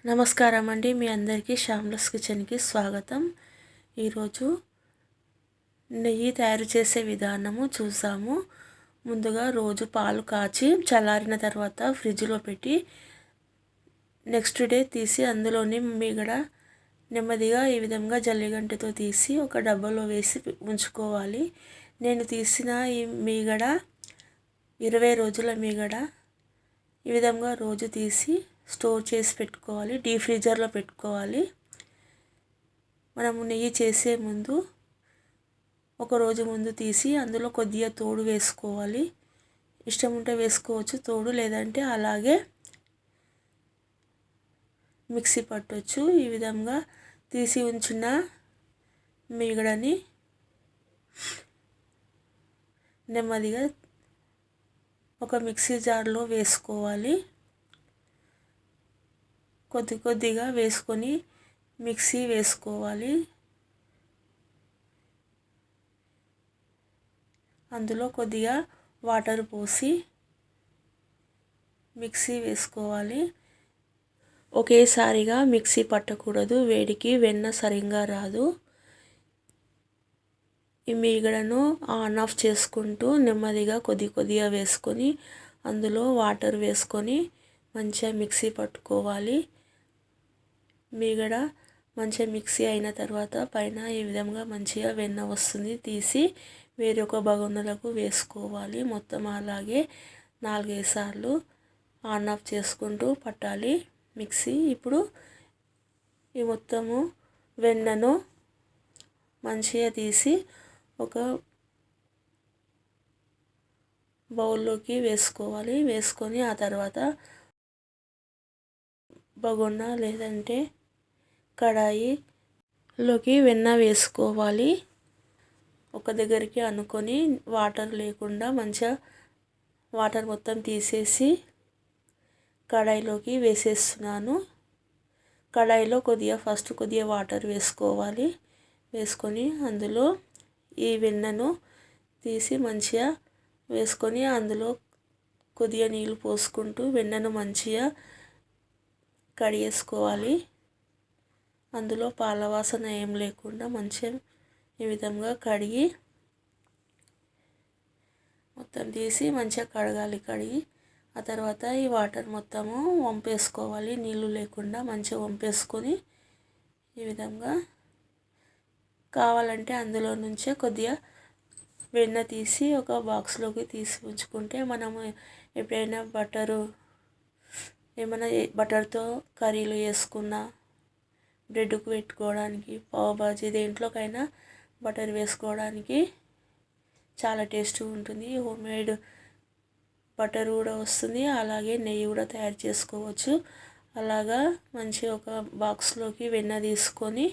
నమస్కారం అండి. మీ అందరికీ శ్యామ్లస్ కిచెన్కి స్వాగతం. ఈరోజు నెయ్యి తయారు చేసే విధానము చూసాము. ముందుగా రోజు పాలు కాచి చల్లారిన తర్వాత ఫ్రిడ్జ్లో పెట్టి నెక్స్ట్ డే తీసి అందులోని మీగడ నెమ్మదిగా ఈ విధంగా జల్లిగంటతో తీసి ఒక డబ్బాలో వేసి ఉంచుకోవాలి. నేను తీసిన ఈ మీగడ 20 రోజుల మీగడ. ఈ విధంగా రోజు తీసి స్టోర్ చేసి పెట్టుకోవాలి, డీప్ ఫ్రీజర్లో పెట్టుకోవాలి. మనము నెయ్యి చేసే ముందు ఒక రోజు ముందు తీసి అందులో కొద్దిగా తోడు వేసుకోవాలి. ఇష్టం ఉంటే వేసుకోవచ్చు తోడు, లేదంటే అలాగే మిక్సీ పట్టొచ్చు. ఈ విధంగా తీసి ఉంచిన మీగడని నెమ్మదిగా ఒక మిక్సీ జార్లో వేసుకోవాలి. కొద్దిగా వేసుకొని మిక్సీ వేసుకోవాలి. అందులో కొద్దిగా వాటర్ పోసి మిక్సీ వేసుకోవాలి. ఒకేసారిగా మిక్సీ పట్టకూడదు, వేడికి వెన్న సరిగ్గా రాదు. ఈ మీగడను ఆన్ ఆఫ్ చేసుకుంటూ నెమ్మదిగా కొద్దిగా వేసుకొని అందులో వాటర్ వేసుకొని మంచిగా మిక్సీ పట్టుకోవాలి. మీగడ మంచిగా మిక్సీ అయిన తర్వాత పైన ఈ విధంగా మంచిగా వెన్న వస్తుంది. తీసి వేరొక బగోనీలకు వేసుకోవాలి. మొత్తం అలాగే 4-5 సార్లు ఆన్ ఆఫ్ చేసుకుంటూ పట్టాలి మిక్సీ. ఇప్పుడు ఈ మొత్తము వెన్నను మంచిగా తీసి ఒక బౌల్లోకి వేసుకోవాలి. వేసుకొని ఆ తర్వాత బగోనా లేదంటే కడాయిలోకి వెన్న వేసుకోవాలి. ఒక దగ్గరికి అనుకొని వాటర్ లేకుండా మంచిగా వాటర్ మొత్తం తీసేసి కడాయిలోకి వేసేస్తున్నాను. కడాయిలో ఫస్ట్ కొద్దిగా వాటర్ వేసుకోవాలి. వేసుకొని అందులో ఈ వెన్నను తీసి మంచిగా వేసుకొని అందులో కొద్దిగా నీళ్ళు పోసుకుంటూ వెన్నను మంచిగా కడిగేసుకోవాలి. అందులో పాల వాసన ఏం లేకుండా మంచిగా ఈ విధంగా కడిగి మొత్తం తీసి మంచిగా కడగాలి. కడిగి ఆ తర్వాత ఈ వాటర్ మొత్తము వంపేసుకోవాలి. నీళ్ళు లేకుండా మంచిగా వంపేసుకొని ఈ విధంగా కావాలంటే అందులో నుంచే కొద్దిగా వెన్న తీసి ఒక బాక్స్లోకి తీసి ఉంచుకుంటే మనము ఎప్పుడైనా బటర్తో కర్రీలు వేసుకున్న, బ్రెడ్కు పెట్టుకోవడానికి, పావ్ బాజీ దేంట్లోకైనా బటర్ వేసుకోవడానికి చాలా టేస్ట్గా ఉంటుంది. హోమ్ మేడ్ బటర్ కూడా వస్తుంది, అలాగే నెయ్యి కూడా తయారు చేసుకోవచ్చు. అలాగా మంచిగా ఒక బాక్స్లోకి వెన్న తీసుకొని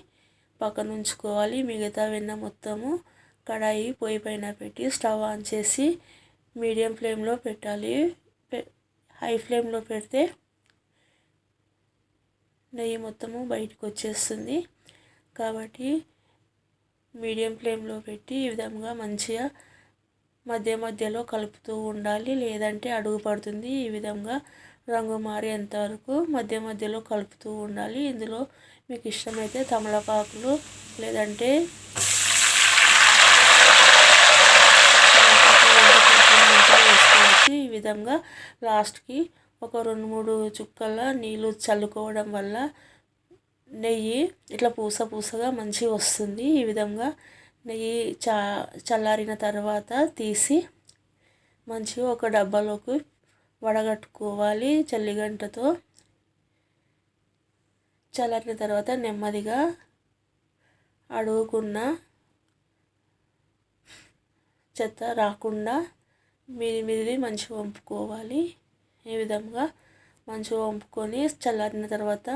పక్కన ఉంచుకోవాలి. మిగతా వెన్న మొత్తము కడాయి పొయ్యి పైన పెట్టి స్టవ్ ఆన్ చేసి మీడియం ఫ్లేమ్లో పెట్టాలి. హై ఫ్లేమ్లో పెడితే నెయ్యి మొత్తము బయటకు వచ్చేస్తుంది. కాబట్టి మీడియం ఫ్లేమ్లో పెట్టి ఈ విధంగా మంచిగా మధ్యలో కలుపుతూ ఉండాలి, లేదంటే అడుగు పడుతుంది. ఈ విధంగా రంగు మారేంత వరకు మధ్యలో కలుపుతూ ఉండాలి. ఇందులో మీకు ఇష్టమైతే తమలపాకులు లేదంటే వేసుకోవచ్చు. ఈ విధంగా లాస్ట్కి ఒక 2-3 చుక్కల నీళ్ళు చల్లుకోవడం వల్ల నెయ్యి ఇట్లా పూసగా మంచిగా వస్తుంది. ఈ విధంగా నెయ్యి చల్లారిన తర్వాత తీసి మంచిగా ఒక డబ్బాలోకి వడగట్టుకోవాలి జల్లిగంటతో. చల్లారిన తర్వాత నెమ్మదిగా అడుగుకున్న చెత్త రాకుండా మీది మంచిగా వంపుకోవాలి. ఈ విధంగా మంచిగా వంపుకొని చల్లారిన తర్వాత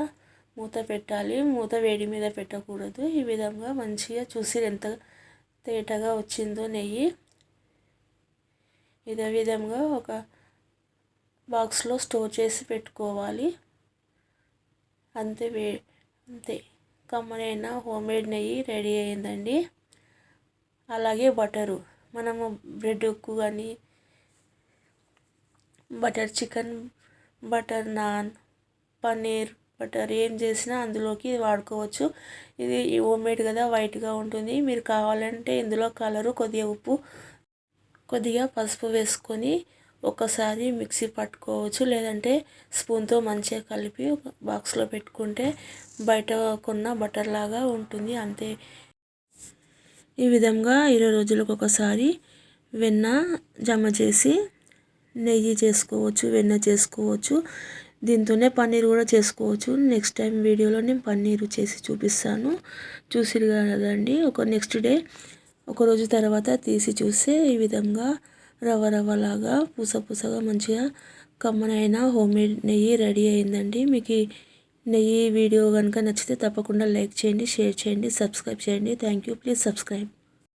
మూత పెట్టాలి. మూత వేడి మీద పెట్టకూడదు. ఈ విధంగా మంచిగా చూసి ఎంత తేటగా వచ్చిందో నెయ్యి. ఇదే విధంగా ఒక బాక్స్లో స్టోర్ చేసి పెట్టుకోవాలి. అంతే కమ్మనైన హోమ్మేడ్ నెయ్యి రెడీ అయిందండి. అలాగే బటరు, మనము బ్రెడ్కు కానీ butter chicken, butter non, paneer butter ఏం చేసినా అందులోకి వాడుకోవచ్చు. ఇది హోమ్మేడ్ కదా, వైట్గా ఉంటుంది. మీరు కావాలంటే ఇందులో కలరు, కొద్దిగా ఉప్పు, కొద్దిగా పసుపు వేసుకొని ఒకసారి మిక్సీ పట్టుకోవచ్చు. లేదంటే స్పూన్తో మంచిగా కలిపి ఒక బాక్స్లో పెట్టుకుంటే బయట కొన్న బటర్ లాగా ఉంటుంది. అంతే. ఈ విధంగా 20 రోజులకు ఒకసారి వెన్న జమ చేసి నెయ్యి చేసుకోవచ్చు, వెన్న చేసుకోవచ్చు. దీంతోనే పన్నీర్ కూడా చేసుకోవచ్చు. నెక్స్ట్ టైం వీడియోలో నేను పన్నీరు చేసి చూపిస్తాను. చూసిరు కదండి. నెక్స్ట్ డే ఒక రోజు తర్వాత తీసి చూస్తే ఈ విధంగా రవ్వ రవ్వలాగా పూసగా మంచిగా కమ్మనైన హోమ్మేడ్ నెయ్యి రెడీ అయిందండి. మీకు ఈ నెయ్యి వీడియో కనుక నచ్చితే తప్పకుండా లైక్ చేయండి, షేర్ చేయండి, సబ్స్క్రైబ్ చేయండి. Thank you. Please subscribe.